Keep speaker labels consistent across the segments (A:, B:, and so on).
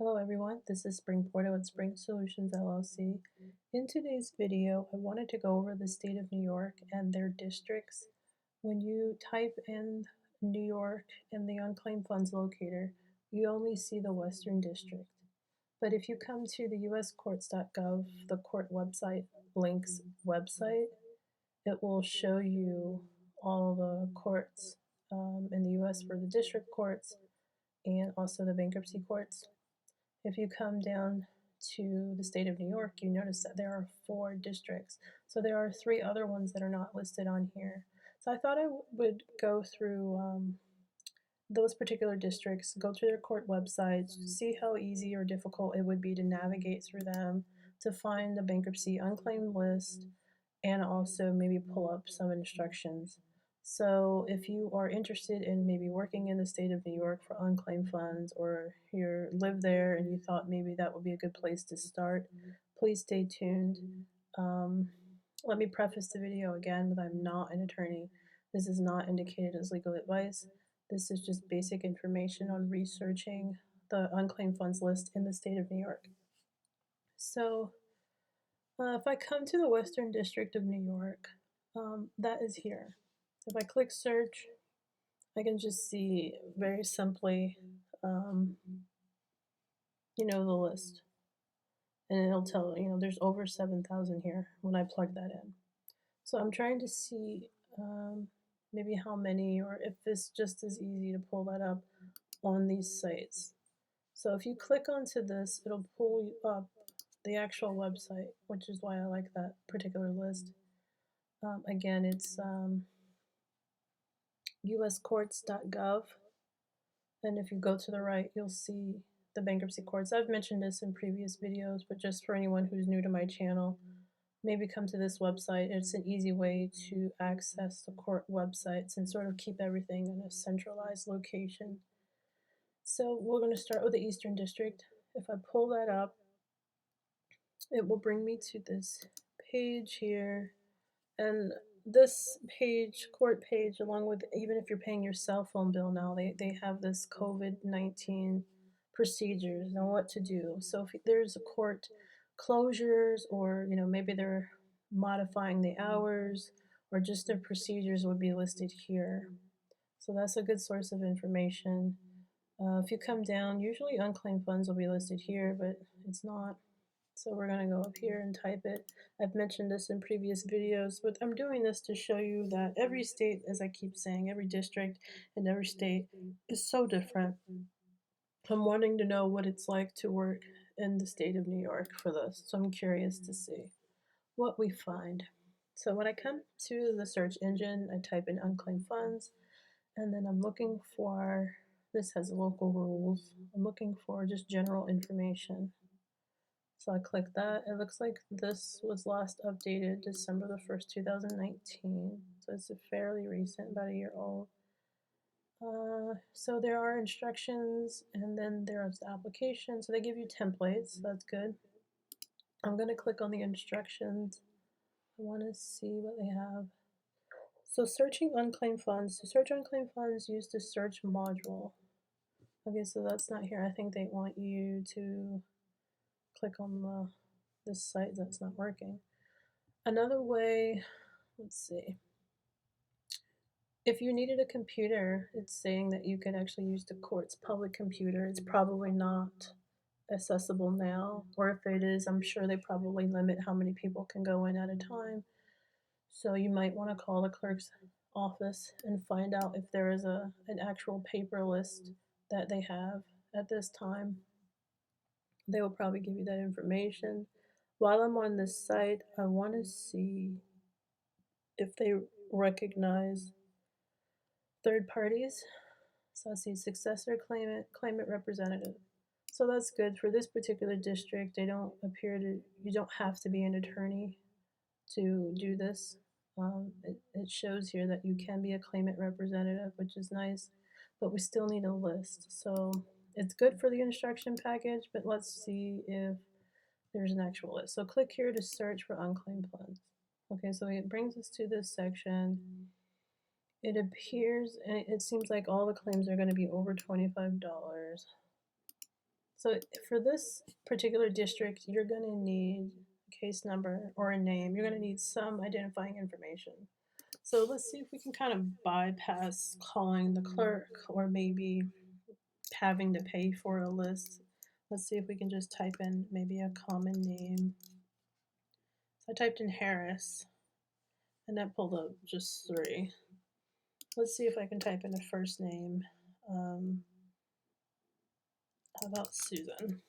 A: Hello everyone, this is Spring Porter with Spring Solutions LLC. In today's video, I wanted to go over the state of New York and their districts. When you type in New York in the unclaimed funds locator, you only see the Western District. But if you come to the uscourts.gov, the court website links website, it will show you all the courts in the US for the district courts and also the bankruptcy courts. If you come down to the state of New York, you notice that there are 4 districts. So there are 3 other ones that are not listed on here. So I thought I would go through those particular districts, go to their court websites, see how easy or difficult it would be to navigate through them, to find the bankruptcy unclaimed list, and also maybe pull up some instructions. So if you are interested in maybe working in the state of New York for unclaimed funds, or you live there and you thought maybe that would be a good place to start, please stay tuned. Let me preface the video again that I'm not an attorney. This is not indicated as legal advice. This is just basic information on researching the unclaimed funds list in the state of New York. So if I come to the Western District of New York, that is here. If I click search, I can just see very simply, the list. And it'll tell, there's over 7,000 here when I plug that in. So I'm trying to see maybe how many, or if it's just as easy to pull that up on these sites. So if you click onto this, it'll pull you up the actual website, which is why I like that particular list. Again, it's uscourts.gov, and if you go to the right, you'll see the bankruptcy courts. I've mentioned this in previous videos, but just for anyone who's new to my channel, maybe come to this website. It's an easy way to access the court websites and sort of keep everything in a centralized location. So we're going to start with the Eastern District. If I pull that up, it will bring me to this page here, and this page, court page, along with, even if you're paying your cell phone bill now, they have this COVID-19 procedures and what to do. So if there's a court closures, or maybe they're modifying the hours, or just their procedures would be listed here. So that's a good source of information. If you come down, usually unclaimed funds will be listed here, but it's not. So we're going to go up here and type it. I've mentioned this in previous videos, but I'm doing this to show you that every state, as I keep saying, every district and every state is so different. I'm wanting to know what it's like to work in the state of New York for this, so I'm curious to see what we find. So when I come to the search engine, I type in unclaimed funds, and then I'm looking for, this has local rules, I'm looking for just general information. So I click that. It looks like this was last updated December the 1st, 2019. So it's fairly recent, about a year old. So there are instructions, and then there's the application. So they give you templates, so that's good. I'm going to click on the instructions. I want to see what they have. So searching unclaimed funds. To search unclaimed funds, use the search module. Okay, so that's not here. I think they want you to click on this site that's not working. Another way, let's see. If you needed a computer, it's saying that you could actually use the court's public computer. It's probably not accessible now, or if it is, I'm sure they probably limit how many people can go in at a time. So you might want to call the clerk's office and find out if there is an actual paper list that they have at this time. They will probably give you that information. While I'm on this site, I want to see if they recognize third parties. So I see successor claimant representative. So that's good for this particular district. They don't appear to, you don't have to be an attorney to do this. It shows here that you can be a claimant representative, which is nice, but we still need a list. So it's good for the instruction package, but let's see if there's an actual list. So click here to search for unclaimed funds. Okay, so it brings us to this section. It appears, and it seems like all the claims are going to be over $25. So for this particular district, you're going to need a case number or a name. You're going to need some identifying information. So let's see if we can kind of bypass calling the clerk or maybe having to pay for a list. Let's see if we can just type in maybe a common name. So I typed in Harris, and that pulled up just 3. Let's see if I can type in a first name. How about Susan?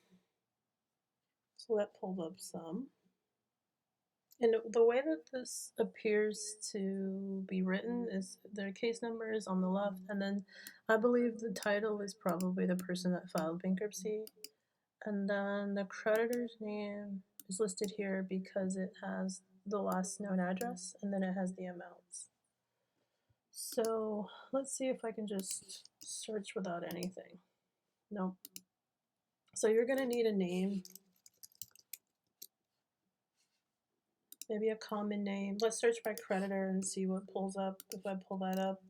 A: So that pulled up some. And the way that this appears to be written is their case number is on the left, and then I believe the title is probably the person that filed bankruptcy. And then the creditor's name is listed here because it has the last known address, and then it has the amounts. So let's see if I can just search without anything. Nope. So you're going to need a name, maybe a common name. Let's search by creditor and see what pulls up. If I pull that up,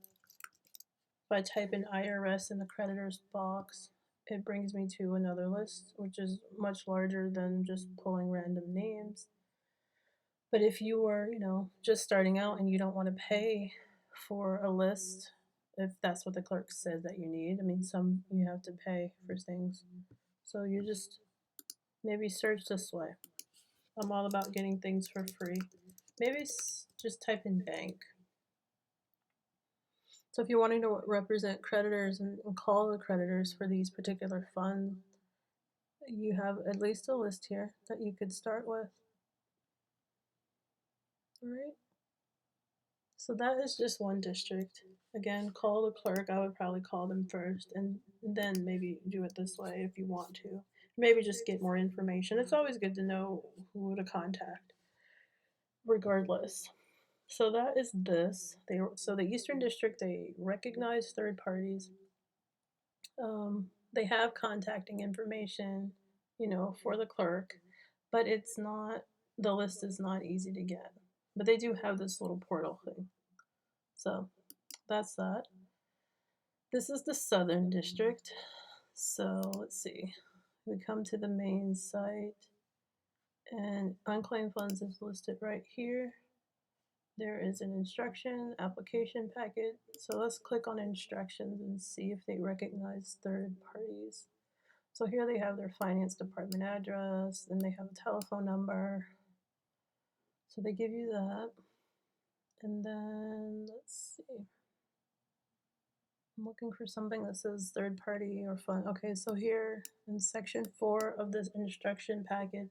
A: if I type in IRS in the creditors box, it brings me to another list, which is much larger than just pulling random names. But if you were, just starting out and you don't want to pay for a list, if that's what the clerk says that you need, I mean, some you have to pay for things. So you just maybe search this way. I'm all about getting things for free. Maybe just type in bank. So if you're wanting to represent creditors and call the creditors for these particular funds, you have at least a list here that you could start with. All right. So that is just one district. Again, call the clerk. I would probably call them first and then maybe do it this way if you want to. Maybe just get more information. It's always good to know who to contact, regardless. So that is this. So the Eastern District, they recognize third parties. They have contacting information, for the clerk, but it's not, the list is not easy to get. But they do have this little portal thing. So that's that. This is the Southern District. So let's see. We come to the main site, and unclaimed funds is listed right here. There is an instruction application packet. So let's click on instructions and see if they recognize third parties. So here they have their finance department address, and they have a telephone number. So they give you that. And then let's see. I'm looking for something that says third party or fund. Okay, so here in section 4 of this instruction packet,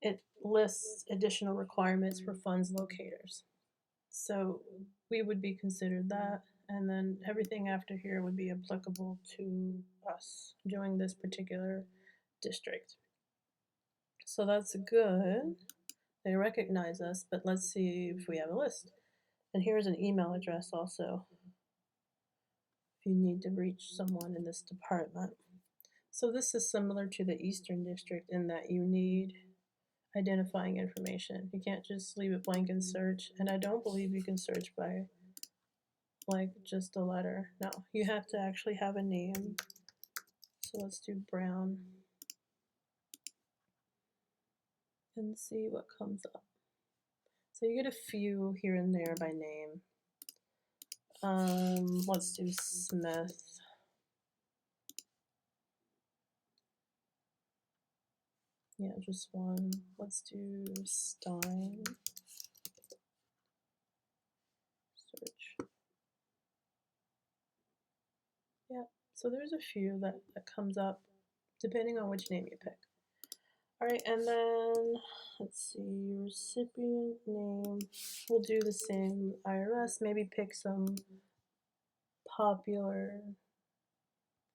A: it lists additional requirements for funds locators. So we would be considered that, and then everything after here would be applicable to us doing this particular district. So that's good. They recognize us, but let's see if we have a list. And here's an email address also if you need to reach someone in this department. So this is similar to the Eastern District in that you need identifying information. You can't just leave it blank and search, and I don't believe you can search by just a letter. No, you have to actually have a name. So let's do Brown and see what comes up. So you get a few here and there by name. Let's do Smith. Yeah, just one. Let's do Stein. Search. Yeah, so there's a few that comes up depending on which name you pick. All right, and then let's see, recipient name. We'll do the same IRS, maybe pick some popular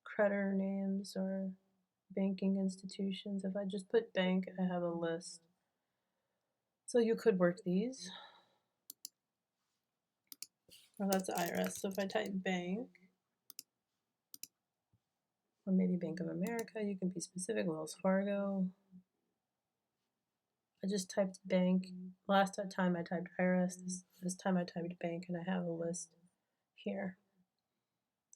A: creditor names or banking institutions. If I just put bank, I have a list. So you could work these. Well, that's IRS. So if I type bank, or maybe Bank of America, you can be specific, Wells Fargo. I just typed bank. Last time I typed IRS, this time I typed bank, and I have a list here.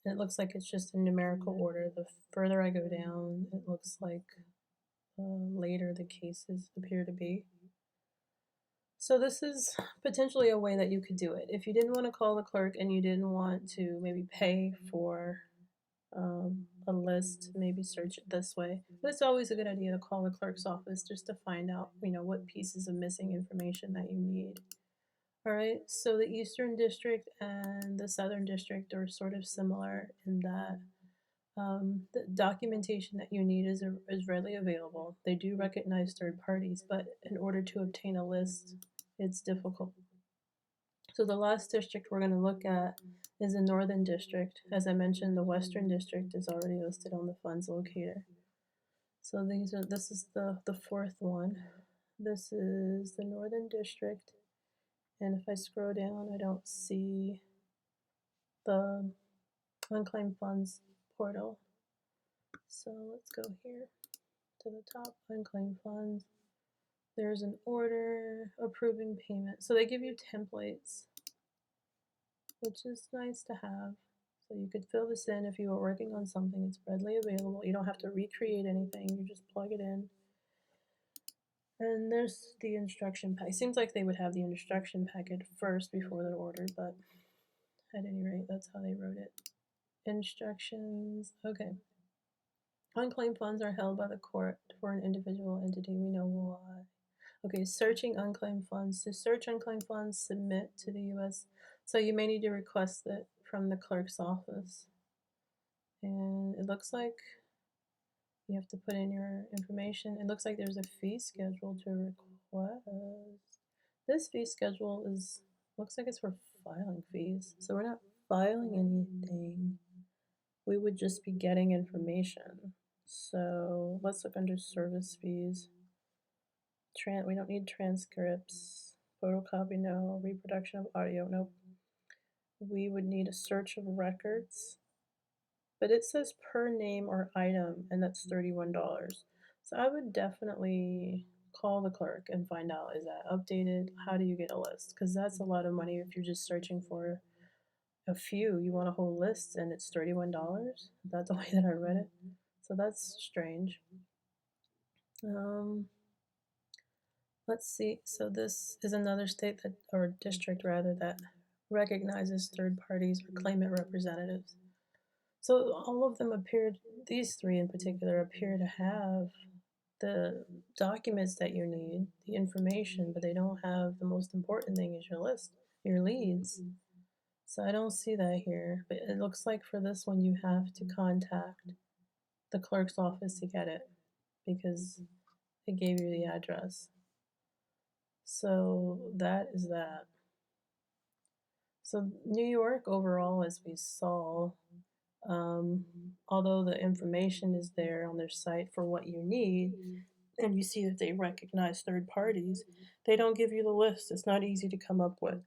A: And it looks like it's just in numerical order. The further I go down, it looks like later the cases appear to be. So this is potentially a way that you could do it. If you didn't want to call the clerk and you didn't want to maybe pay for a list, maybe search it this way. But it's always a good idea to call the clerk's office just to find out, what pieces of missing information that you need. All right, so the Eastern District and the Southern District are sort of similar in that the documentation that you need is readily available. They do recognize third parties, but in order to obtain a list, it's difficult. So the last district we're going to look at is the Northern District. As I mentioned, the Western District is already listed on the funds locator. So this is the fourth one. This is the Northern District. And if I scroll down, I don't see the unclaimed funds portal. So let's go here to the top, unclaimed funds. There's an order approving payment. So they give you templates, which is nice to have. So you could fill this in if you were working on something. It's readily available. You don't have to recreate anything. You just plug it in. And there's the instruction packet. It seems like they would have the instruction packet first before the order, but at any rate, that's how they wrote it. Instructions. Okay. Unclaimed funds are held by the court for an individual entity. We know why. Okay, searching unclaimed funds. To search unclaimed funds, submit to the U.S. So you may need to request it from the clerk's office. And it looks like you have to put in your information. It looks like there's a fee schedule to request. This fee schedule looks like it's for filing fees. So we're not filing anything. We would just be getting information. So let's look under service fees. We don't need transcripts. Photocopy, no. Reproduction of audio, nope. We would need a search of records. But it says per name or item, and that's $31. So I would definitely call the clerk and find out, is that updated? How do you get a list? Because that's a lot of money if you're just searching for a few. You want a whole list and it's $31? That's the way that I read it. So that's strange. Let's see. So this is another state that, or district rather, that recognizes third parties or claimant representatives. So all of them these three in particular, appear to have the documents that you need, the information, but they don't have the most important thing is your list, your leads. So I don't see that here, but it looks like for this one you have to contact the clerk's office to get it because it gave you the address. So that is that. So New York overall, as we saw, although the information is there on their site for what you need, and you see that they recognize third parties, they don't give you the list. It's not easy to come up with.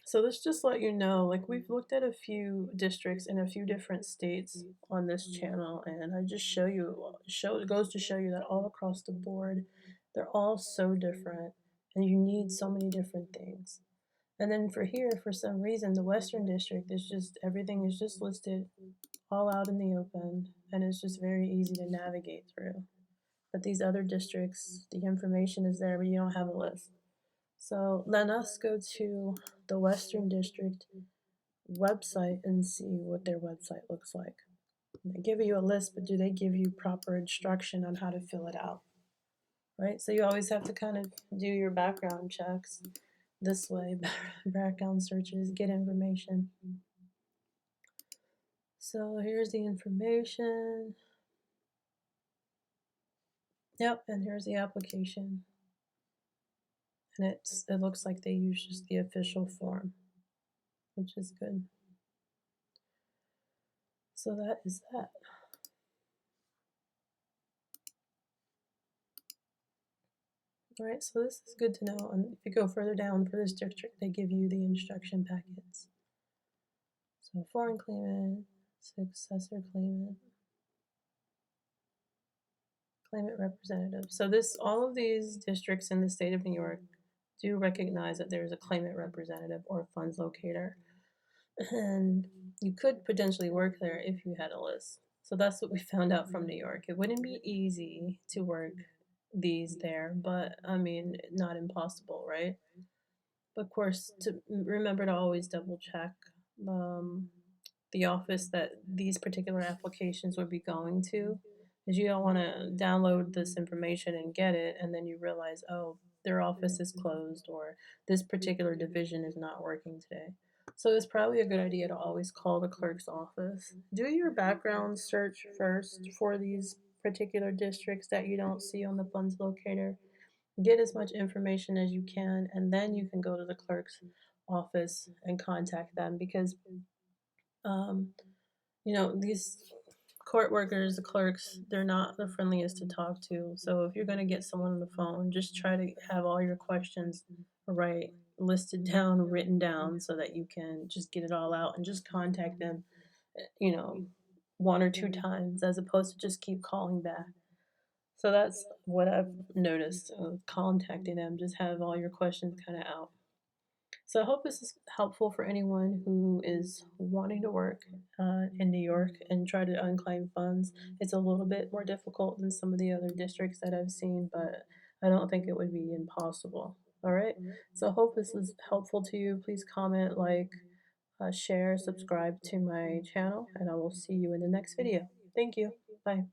A: So this just let you know, like we've looked at a few districts in a few different states on this channel, and I just it goes to show you that all across the board, they're all so different, and you need so many different things. And then for here, for some reason, the Western District is just, everything is just listed all out in the open, and it's just very easy to navigate through. But these other districts, the information is there, but you don't have a list. So let us go to the Western District website and see what their website looks like. They give you a list, but do they give you proper instruction on how to fill it out? Right? So you always have to kind of do your background checks this way, background searches, get information. So here's the information. Yep, and here's the application. And it looks like they use just the official form, which is good. So that is that. All right, so this is good to know. And if you go further down for this district, they give you the instruction packets. So foreign claimant, successor claimant, claimant representative. So all of these districts in the state of New York do recognize that there is a claimant representative or funds locator. and you could potentially work there if you had a list. So that's what we found out from New York. It wouldn't be easy to work these there, but I mean, not impossible, right? But of course, to remember to always double check um, the office that these particular applications would be going to, because you don't want to download this information and get it, and then you realize, oh, their office is closed or this particular division is not working today. So it's probably a good idea to always call the clerk's office. Do your background search first for these particular districts that you don't see on the funds locator. Get as much information as you can, and then you can go to the clerk's office and contact them because um, these court workers, the clerks, they're not the friendliest to talk to. So if you're going to get someone on the phone, just try to have all your questions right listed down, written down, so that you can just get it all out and just contact them, you know, one or two times as opposed to just keep calling back. So that's what I've noticed contacting them. Just have all your questions kind of out. So I hope this is helpful for anyone who is wanting to work in New York and try to unclaim funds. It's a little bit more difficult than some of the other districts that I've seen, but I don't think it would be impossible. All right. So I hope this is helpful to you. Please comment, like, share, subscribe to my channel, and I will see you in the next video. Thank you. Bye.